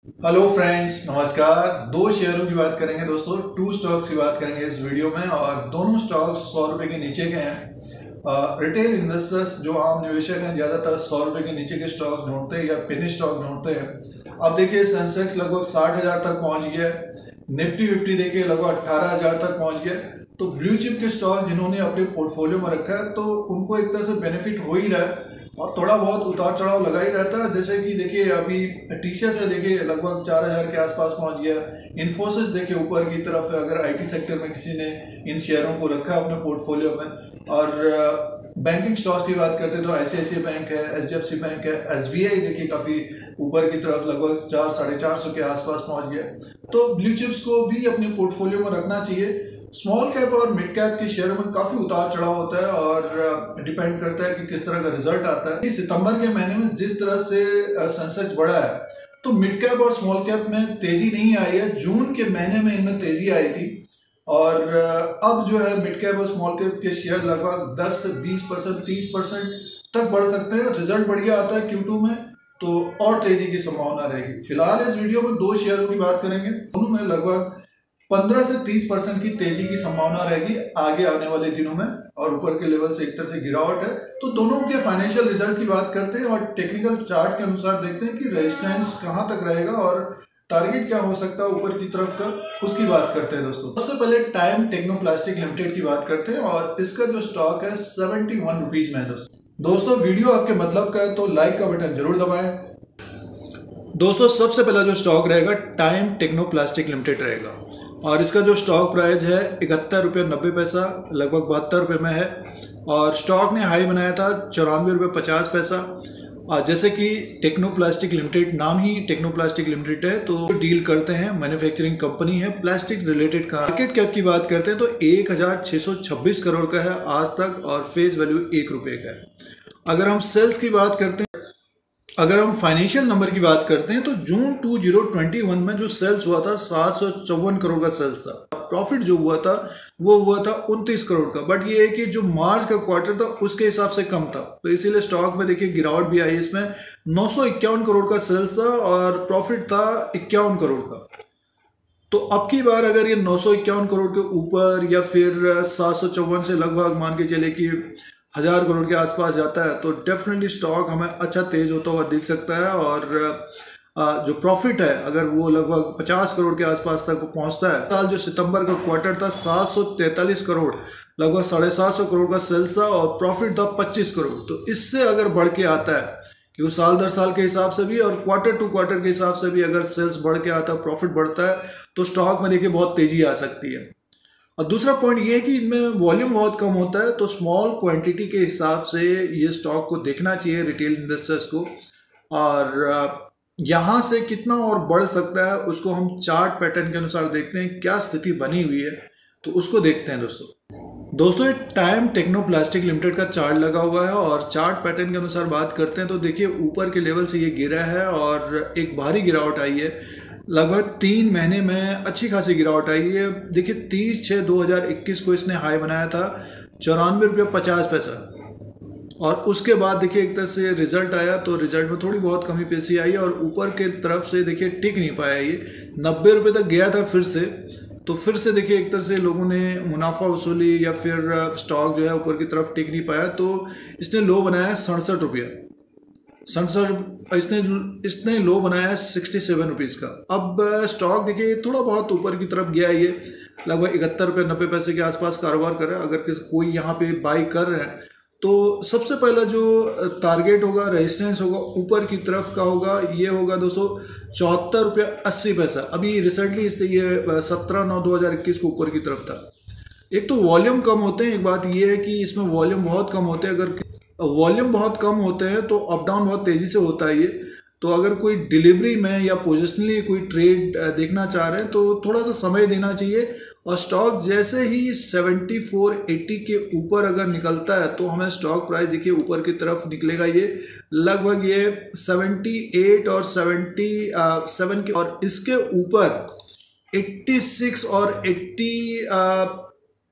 Hello friends, नमस्कार। दो शेयरों की बात करेंगे दोस्तों, टू स्टॉक्स की बात करेंगे इस वीडियो में और दोनों स्टॉक्स 100 रुपये के नीचे के हैं। रिटेल इन्वेस्टर्स जो आम निवेशक हैं ज़्यादातर 100 रुपये के नीचे के स्टॉक्स ढूंढते हैं या पेनी स्टॉक ढूंढते हैं। अब देखिए सेंसेक्स लगभग 60,000 तक पहुंच गया है, निफ्टी 50 देखिए लगभग 18,000 तक पहुंच गया है। तो ब्लू चिप के स्टॉक जिन्होंने अपने पोर्टफोलियो में रखा है तो उनको एक तरह से बेनिफिट हो ही रहा है और थोड़ा बहुत उतार चढ़ाव लगा ही रहता है। जैसे कि देखिए अभी टीसीएस है, देखिए लगभग 4,000 के आसपास पहुंच गया। इन्फोसिस देखिए ऊपर की तरफ है, अगर आईटी सेक्टर में किसी ने इन शेयरों को रखा है अपने पोर्टफोलियो में। और बैंकिंग स्टॉक्स की बात करते हैं तो आईसीआईसीआई बैंक है, एचडीएफसी बैंक है, एसबीआई देखिए काफ़ी ऊपर की तरफ लगभग 400-450 के आसपास पहुंच गया। तो ब्लू चिप्स को भी अपने पोर्टफोलियो में रखना चाहिए। स्मॉल कैप और मिड कैप के शेयरों में काफ़ी उतार चढ़ाव होता है और डिपेंड करता है कि किस तरह का रिजल्ट आता है। सितंबर के महीने में जिस तरह से सेंसेक्स बढ़ा है तो मिड कैप और स्मॉल कैप में तेजी नहीं आई है। जून के महीने में इनमें तेजी आई थी और अब जो है मिड कैप और स्मॉल कैप के शेयर लगभग 10 से 20%, 30% तक बढ़ सकते हैं। रिजल्ट बढ़िया आता है Q2 में तो और तेजी की संभावना रहेगी। फिलहाल इस वीडियो में दो शेयरों की बात करेंगे, दोनों में लगभग 15 से 30% की तेजी की संभावना रहेगी आगे आने वाले दिनों में और ऊपर के लेवल से एक तरह से गिरावट है। तो दोनों के फाइनेंशियल रिजल्ट की बात करते हैं और टेक्निकल चार्ट के अनुसार देखते हैं कि रेजिस्टेंस कहां तक रहेगा और टारगेट क्या हो सकता है ऊपर की तरफ का, उसकी बात करते हैं दोस्तों। सबसे पहले टाइम टेक्नोप्लास्टिक लिमिटेड की बात करते हैं और इसका जो स्टॉक है 71 रुपीज में है दोस्तों। वीडियो आपके मतलब का है तो लाइक का बटन जरूर दबाएं। दोस्तों सबसे पहला जो स्टॉक रहेगा टाइम टेक्नोप्लास्टिक लिमिटेड रहेगा और इसका जो स्टॉक प्राइस है 71.90 रुपये, लगभग 72 रुपये में है। और स्टॉक ने हाई बनाया था 94.50 रुपये। और जैसे कि टेक्नोप्लास्टिक लिमिटेड, नाम ही टेक्नोप्लास्टिक लिमिटेड है, तो डील करते हैं, मैन्युफैक्चरिंग कंपनी है प्लास्टिक रिलेटेड का। मार्केट कैप की बात करते हैं तो 1626 करोड़ का है आज तक और फेस वैल्यू 1 रुपये का है। अगर हम सेल्स की बात करते हैं, अगर हम फाइनेंशियल नंबर की बात करते हैं तो जून 2021 में जो सेल्स हुआ था 754 करोड़ का सेल्स था। प्रॉफिट जो हुआ था वो हुआ था 29 करोड़ का। बट ये है कि जो मार्च का क्वार्टर था उसके हिसाब से कम था, तो इसीलिए स्टॉक में देखिए गिरावट भी आई। इसमें 951 करोड़ का सेल्स था और प्रॉफिट था 51 करोड़ का। तो अब की बार अगर ये 951 करोड़ के ऊपर या फिर 754 से लगभग मान के चले कि 1,000 करोड़ के आसपास जाता है तो डेफिनेटली स्टॉक हमें अच्छा तेज होता हुआ दिख सकता है। और जो प्रॉफिट है अगर वो लगभग 50 करोड़ के आसपास तक पहुंचता है। साल जो सितंबर का क्वार्टर था 743 करोड़, लगभग 750 करोड़ का सेल्स था और प्रॉफिट था 25 करोड़। तो इससे अगर बढ़ के आता है कि वो साल दर साल के हिसाब से भी और क्वार्टर टू क्वार्टर के हिसाब से भी अगर सेल्स बढ़ के आता है, प्रॉफिट बढ़ता है, तो स्टॉक में देखिए बहुत तेजी आ सकती है। और दूसरा पॉइंट ये है कि इनमें वॉल्यूम बहुत कम होता है, तो स्मॉल क्वांटिटी के हिसाब से ये स्टॉक को देखना चाहिए रिटेल इन्वेस्टर्स को। और यहाँ से कितना और बढ़ सकता है उसको हम चार्ट पैटर्न के अनुसार देखते हैं, क्या स्थिति बनी हुई है तो उसको देखते हैं दोस्तों ये टाइम टेक्नोप्लास्टिक लिमिटेड का चार्ट लगा हुआ है और चार्ट पैटर्न के अनुसार बात करते हैं तो देखिए ऊपर के लेवल से ये गिरा है और एक भारी गिरावट आई है। लगभग 3 महीने में अच्छी खासी गिरावट आई है। देखिए 30/6/2021 को इसने हाई बनाया था 94.50 रुपये और उसके बाद देखिए एक तरह से रिजल्ट आया तो रिजल्ट में थोड़ी बहुत कमी पेशी आई और ऊपर के तरफ से देखिए टिक नहीं पाया। ये 90 रुपये तक गया था फिर से, तो फिर से देखिए एक तरह से लोगों ने मुनाफा वसूली या फिर स्टॉक जो है ऊपर की तरफ टिक नहीं पाया तो इसने लो बनाया 67 रुपये। इसने लो बनाया 67 रुपीज़ का। अब स्टॉक देखिए थोड़ा बहुत ऊपर की तरफ गया है, ये लगभग 71.90 के आसपास कारोबार कर रहा है। अगर कोई यहाँ पे बाई कर रहे हैं तो सबसे पहला जो टारगेट होगा, रेजिस्टेंस होगा ऊपर की तरफ का होगा, ये होगा 274.80 रुपये। अभी रिसेंटली इससे ये 17/9/2021 को ऊपर की तरफ था। एक तो वॉल्यूम कम होते हैं, एक बात ये है कि इसमें वॉल्यूम बहुत कम होते हैं। अगर वॉल्यूम बहुत कम होते हैं तो अप डाउन बहुत तेज़ी से होता है ये। तो अगर कोई डिलीवरी में या पोजिशनली कोई ट्रेड देखना चाह रहे हैं तो थोड़ा सा समय देना चाहिए। और स्टॉक जैसे ही 74.80 के ऊपर अगर निकलता है तो हमें स्टॉक प्राइस देखिए ऊपर की तरफ निकलेगा। ये लगभग ये 78 और 77 के और इसके ऊपर 86 और 80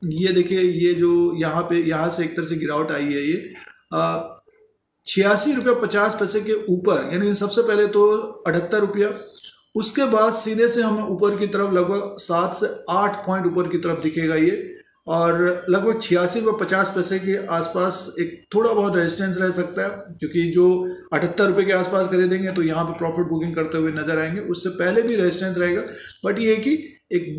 ये देखिए ये जो यहाँ से एक तरह से गिरावट आई है ये 86.50 रुपये के ऊपर, यानी सबसे पहले तो 78 रुपया उसके बाद सीधे से हमें ऊपर की तरफ लगभग 7 से 8 पॉइंट ऊपर की तरफ दिखेगा ये, और लगभग 86 रुपये 50 पैसे के आसपास एक थोड़ा बहुत रेजिस्टेंस रह सकता है, क्योंकि जो 78 रुपये के आसपास खरीदेंगे तो यहाँ पे प्रॉफिट बुकिंग करते हुए नजर आएंगे। उससे पहले भी रेजिस्टेंस रहेगा, बट ये है कि एक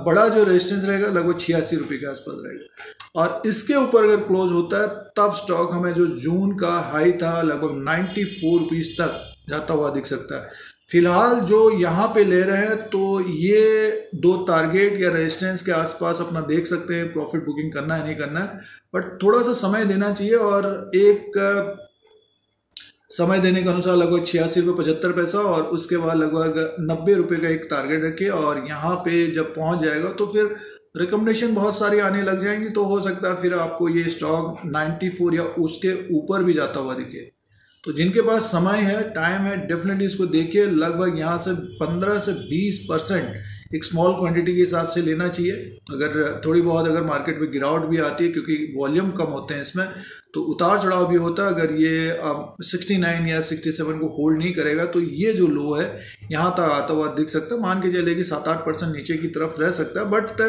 बड़ा जो रेजिस्टेंस रहेगा लगभग 86 रुपये के आसपास रहेगा। और इसके ऊपर अगर क्लोज होता है तब स्टॉक हमें जो जून का हाई था लगभग 94 रुपीज़ तक जाता हुआ दिख सकता है। फिलहाल जो यहाँ पे ले रहे हैं तो ये 2 टारगेट या रेजिस्टेंस के आसपास अपना देख सकते हैं, प्रॉफिट बुकिंग करना है नहीं करना है, बट थोड़ा सा समय देना चाहिए। और एक समय देने के अनुसार लगभग 86 रुपये 75 पैसा, और उसके बाद लगभग 90 रुपये का एक टारगेट रखिए, और यहाँ पे जब पहुँच जाएगा तो फिर रिकमेंडेशन बहुत सारी आने लग जाएंगी, तो हो सकता है फिर आपको ये स्टॉक 94 या उसके ऊपर भी जाता हुआ दिखे। तो जिनके पास समय है, टाइम है, डेफिनेटली इसको देखिए। लगभग यहाँ से 15 से 20% एक स्मॉल क्वांटिटी के हिसाब से लेना चाहिए। अगर थोड़ी बहुत अगर मार्केट में गिरावट भी आती है, क्योंकि वॉल्यूम कम होते हैं इसमें, तो उतार चढ़ाव भी होता है। अगर ये 69 या 67 को होल्ड नहीं करेगा तो ये जो लो है यहाँ तक आता हुआ दिख सकता है। मान के चलिए कि 7-8% नीचे की तरफ रह सकता है, बट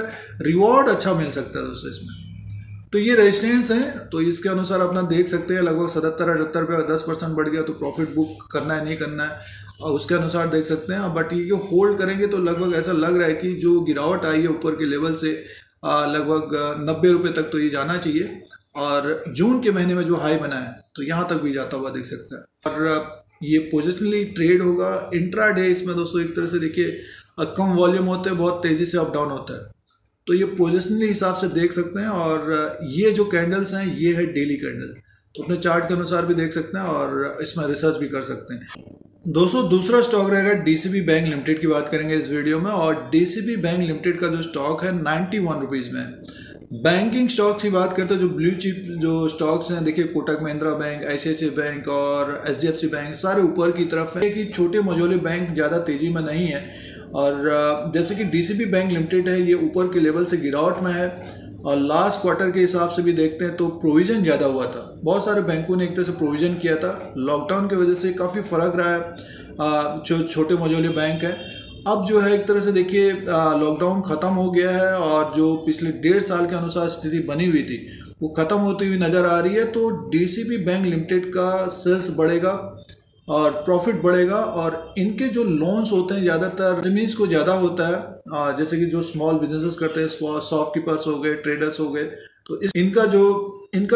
रिवॉर्ड अच्छा मिल सकता है दोस्तों इसमें। तो ये रेजिस्टेंस है, तो इसके अनुसार अपना देख सकते हैं लगभग 77-78 रुपये 10% बढ़ गया तो प्रॉफिट बुक करना है नहीं करना है, और उसके अनुसार देख सकते हैं। बट ये होल्ड करेंगे तो लगभग ऐसा लग रहा है कि जो गिरावट आई है ऊपर के लेवल से लगभग 90 रुपये तक तो ये जाना चाहिए, और जून के महीने में जो हाई बना है तो यहाँ तक भी जाता हुआ दिख सकता है। और ये पोजिशनली ट्रेड होगा। इंट्रा डे इसमें दोस्तों एक तरह से देखिए कम वॉल्यूम होते हैं, बहुत तेज़ी से अप डाउन होता है, तो ये पोजिशनली हिसाब से देख सकते हैं। और ये जो कैंडल्स हैं ये है डेली कैंडल, तो अपने चार्ट के अनुसार भी देख सकते हैं और इसमें रिसर्च भी कर सकते हैं। दोस्तों दूसरा स्टॉक रहेगा डीसीबी बैंक लिमिटेड की बात करेंगे इस वीडियो में, और डीसीबी बैंक लिमिटेड का जो स्टॉक है 91 रुपीज़ में। बैंकिंग स्टॉक्स की बात करते हैं, जो ब्लू चिप जो स्टॉक्स हैं, देखिए Kotak Mahindra bank, ICICI bank और HDFC बैंक सारे ऊपर की तरफ है, कि छोटे मझोले बैंक ज़्यादा तेज़ी में नहीं है। और जैसे कि डीसीबी बैंक लिमिटेड है, ये ऊपर के लेवल से गिरावट में है, और लास्ट क्वार्टर के हिसाब से भी देखते हैं तो प्रोविज़न ज़्यादा हुआ था। बहुत सारे बैंकों ने एक तरह से प्रोविज़न किया था, लॉकडाउन की वजह से काफ़ी फ़र्क रहा है। जो छोटे मझोले बैंक हैं, अब जो है एक तरह से देखिए लॉकडाउन ख़त्म हो गया है, और जो पिछले 1.5 साल के अनुसार स्थिति बनी हुई थी वो ख़त्म होती हुई नज़र आ रही है। तो डीसीबी बैंक लिमिटेड का सेल्स बढ़ेगा और प्रॉफिट बढ़ेगा, और इनके जो लोन्स होते हैं ज़्यादातर SMEs को ज़्यादा होता है, जैसे कि जो स्मॉल बिजनेसेस करते हैं, शॉपकीपर्स हो गए, ट्रेडर्स हो गए, तो इनका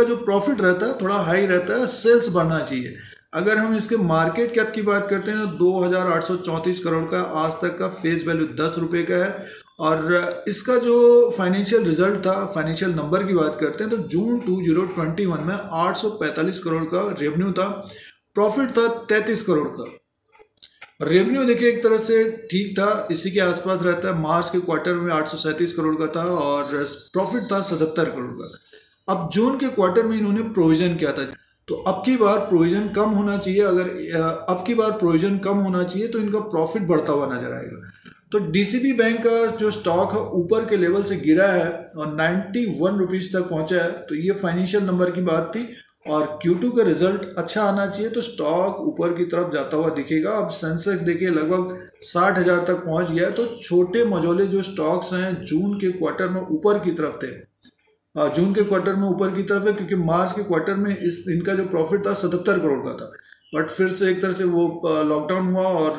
जो प्रॉफिट रहता है थोड़ा हाई रहता है, सेल्स बढ़ना चाहिए। अगर हम इसके मार्केट कैप की बात करते हैं तो 2834 करोड़ का आज तक का फेस वैल्यू 10 रुपये का है, और इसका जो फाइनेंशियल रिजल्ट था, फाइनेंशियल नंबर की बात करते हैं तो जून 2021 में 845 करोड़ का रेवेन्यू था, प्रॉफिट था 33 करोड़ का। रेवेन्यू देखिए एक तरह से ठीक था, इसी के आसपास रहता है। मार्च के क्वार्टर में 837 करोड़ का था और प्रॉफिट था 77 करोड़ का। अब जून के क्वार्टर में इन्होंने प्रोविजन किया था, तो अब की बार प्रोविजन कम होना चाहिए। अगर अब की बार प्रोविजन कम होना चाहिए तो इनका प्रॉफिट बढ़ता हुआ नजर आएगा। तो डीसीबी बैंक का जो स्टॉक है ऊपर के लेवल से गिरा है और 91 रुपीज़ तक पहुंचा है, तो ये फाइनेंशियल नंबर की बात थी, और Q2 का रिजल्ट अच्छा आना चाहिए तो स्टॉक ऊपर की तरफ जाता हुआ दिखेगा। अब सेंसेक्स देखिए लगभग 60,000 तक पहुंच गया है, तो छोटे मझोले जो स्टॉक्स हैं जून के क्वार्टर में ऊपर की तरफ थे, जून के क्वार्टर में ऊपर की तरफ है, क्योंकि मार्च के क्वार्टर में इनका जो प्रॉफिट था 77 करोड़ का था, बट फिर से एक तरह से वो लॉकडाउन हुआ और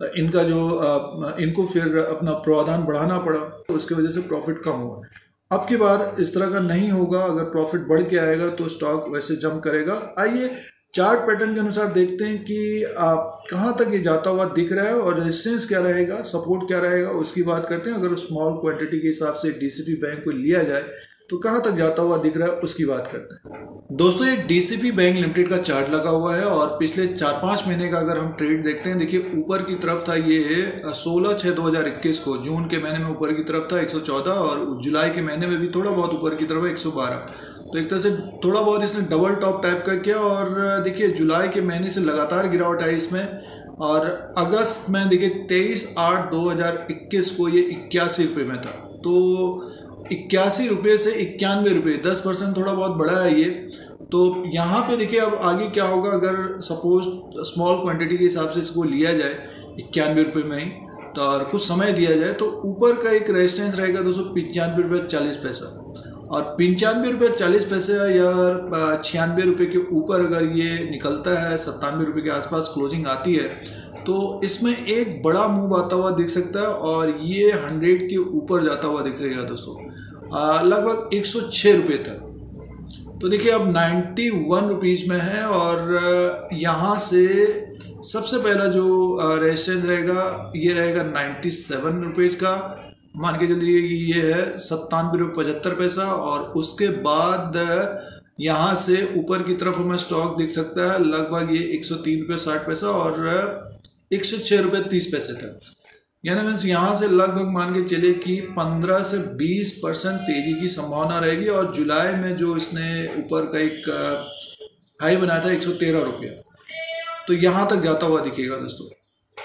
इनका जो इनको फिर अपना प्रावधान बढ़ाना पड़ा, तो उसकी वजह से प्रॉफिट कम हुआ। अब की बार इस तरह का नहीं होगा, अगर प्रॉफिट बढ़ के आएगा तो स्टॉक वैसे जंप करेगा। आइए चार्ट पैटर्न के अनुसार देखते हैं कि कहाँ तक ये जाता हुआ दिख रहा है और रेजिस्टेंस क्या रहेगा, सपोर्ट क्या रहेगा, उसकी बात करते हैं। अगर स्मॉल क्वांटिटी के हिसाब से डीसीबी बैंक को लिया जाए तो कहाँ तक जाता हुआ दिख रहा है उसकी बात करते हैं। दोस्तों ये डीसीबी बैंक लिमिटेड का चार्ट लगा हुआ है और पिछले 4-5 महीने का अगर हम ट्रेड देखते हैं, देखिए ऊपर की तरफ था ये 16/6/2021 को, जून के महीने में ऊपर की तरफ था 114 और जुलाई के महीने में भी थोड़ा बहुत ऊपर की तरफ है 112। तो एक तरह से थोड़ा बहुत इसने डबल टॉप टाइप का किया और देखिए जुलाई के महीने से लगातार गिरावट आई इसमें, और अगस्त में देखिए 23/8/2021 को ये 81 रुपये में था। तो 81 रुपये से 91 रुपये, 10% थोड़ा बहुत बढ़ा है ये। तो यहाँ पे देखिए अब आगे क्या होगा, अगर सपोज स्मॉल क्वांटिटी के हिसाब से इसको लिया जाए, 91 रुपये में ही। तो और कुछ समय दिया जाए तो ऊपर का एक रेजिस्टेंस रहेगा दोस्तों 95 रुपये 40 पैसा, और 95 रुपये 40 पैसे या 96 रुपये के ऊपर अगर ये निकलता है, 97 रुपये के आसपास क्लोजिंग आती है, तो इसमें एक बड़ा मूव आता हुआ दिख सकता है और ये 100 के ऊपर जाता हुआ दिखेगा दोस्तों, लगभग 106 रुपये तक। तो देखिए अब 91 रुपीज़ में है और यहाँ से सबसे पहला जो रेजिस्टेंस रहेगा ये रहेगा 97 रुपीज़ का, मान के चलिए ये है 97 रुपये 75 पैसा। और उसके बाद यहाँ से ऊपर की तरफ हमें स्टॉक दिख सकता है लगभग ये 103 रुपये 60 पैसा और 106 रुपये 30 पैसे तक। यानी मीन्स यहाँ से लगभग मान के चलिए कि 15 से 20% तेजी की संभावना रहेगी। और जुलाई में जो इसने ऊपर का एक हाई बनाया था 113 रुपया, तो यहाँ तक जाता हुआ दिखेगा दोस्तों।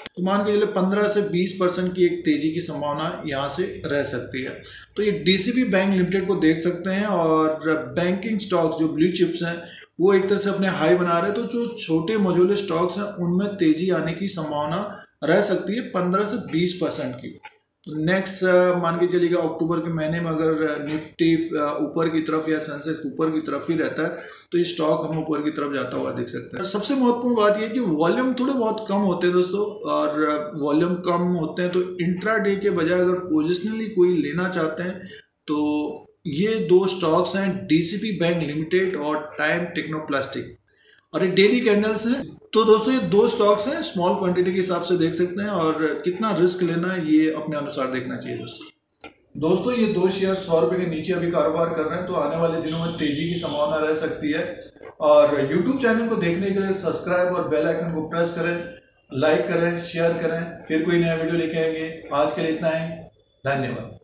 तो मान के चलिए 15 से 20% की एक तेजी की संभावना यहाँ से रह सकती है। तो ये डीसीबी बैंक लिमिटेड को देख सकते हैं। और बैंकिंग स्टॉक्स जो ब्लू चिप्स हैं वो एक तरह से अपने हाई बना रहे हैं, तो जो छोटे मझोले स्टॉक्स हैं उनमें तेजी आने की संभावना रह सकती है 15 से 20% की। तो नेक्स्ट मान के चलिएगा अक्टूबर के महीने में अगर निफ्टी ऊपर की तरफ या सेंसेक्स ऊपर की तरफ ही रहता है तो ये स्टॉक हम ऊपर की तरफ जाता हुआ दिख सकता है। सबसे महत्वपूर्ण बात यह कि वॉल्यूम थोड़े बहुत कम होते हैं दोस्तों, और वॉल्यूम कम होते हैं तो इंट्राडे के बजाय अगर पोजिशनली कोई लेना चाहते हैं तो ये दो स्टॉक्स हैं, डीसीबी बैंक लिमिटेड और टाइम टेक्नोप्लास्टिक, और ये डेली कैंडल्स हैं। तो दोस्तों ये दो स्टॉक्स हैं, स्मॉल क्वांटिटी के हिसाब से देख सकते हैं, और कितना रिस्क लेना है ये अपने अनुसार देखना चाहिए दोस्तों। ये दो शेयर 100 रुपये के नीचे अभी कारोबार कर रहे हैं, तो आने वाले दिनों में तेजी की संभावना रह सकती है। और यूट्यूब चैनल को देखने के लिए सब्सक्राइब और बेल आइकन को प्रेस करें, लाइक करें, शेयर करें, फिर कोई नया वीडियो लेके आएंगे। आज के लिए इतना ही, धन्यवाद।